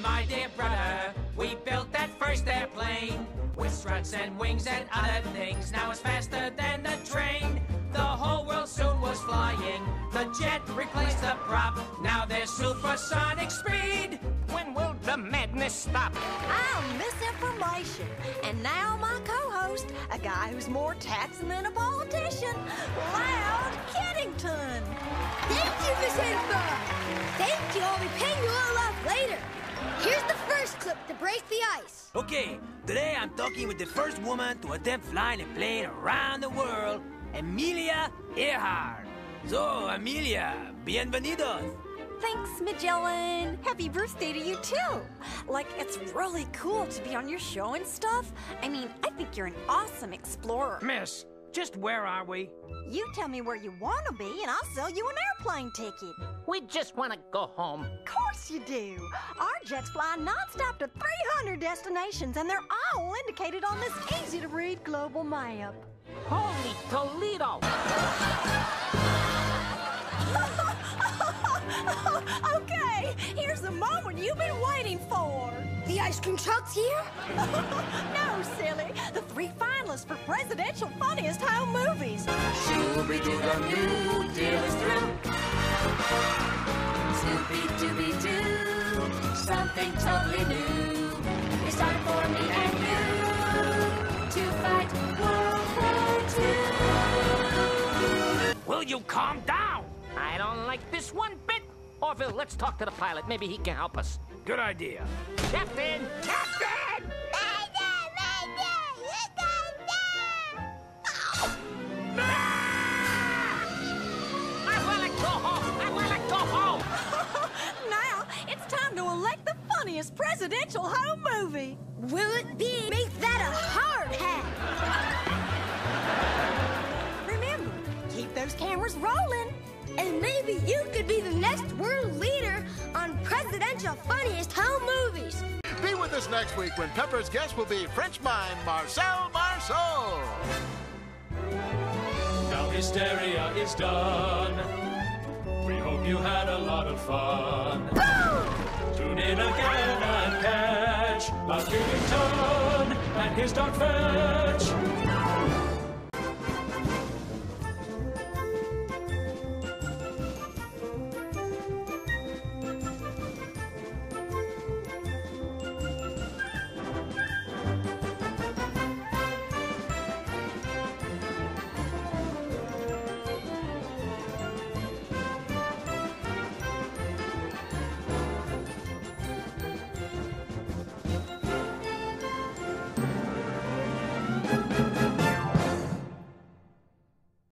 my dear brother, we built that first airplane with struts and wings and other things. Now it's faster than the train. The whole world soon was flying. The jet replaced the prop. Now there's supersonic speed. When will the madness stop? I'm misinformation. And now my co-host, a guy who's more taxing than a politician, Loud Kiddington. Thank you, Miss Info. Thank you. I'll be paying you all off later. Here's the first clip to break the ice. Okay, today I'm talking with the first woman to attempt flying a plane around the world, Amelia Earhart. So, Amelia, bienvenidos. Thanks, Magellan. Happy birthday to you, too. Like, it's really cool to be on your show and stuff. I mean, I think you're an awesome explorer. Miss, just where are we? You tell me where you want to be, and I'll sell you an airplane ticket. We just want to go home. Of course you do. Our jets fly nonstop to 300 destinations, and they're all indicated on this easy-to-read global map. Holy Toledo! Okay, here's the moment you've been waiting for. The ice cream truck's here? No, silly. The 3 finalists for Presidential Funniest Home Movies. Shooby-doo-doo, deal is through. Scooby-Dooby-Doo, something totally new. It's time for me and you to fight World War II. Will you calm down? I don't like this one bit. Orville, let's talk to the pilot. Maybe he can help us. Good idea. Captain! Captain! I want to go home! I want to go home! Now, it's time to elect the funniest presidential home movie. Will it be? Make that a hard hat. Remember, keep those cameras rolling. And maybe you could be the next world leader on Presidential Funniest Home Movies. Be with us next week when Pepper's guest will be French mime Marcel Marceau. Now Hysteria is done. We hope you had a lot of fun. Tune in again and catch Kiddington and his dog Fetch.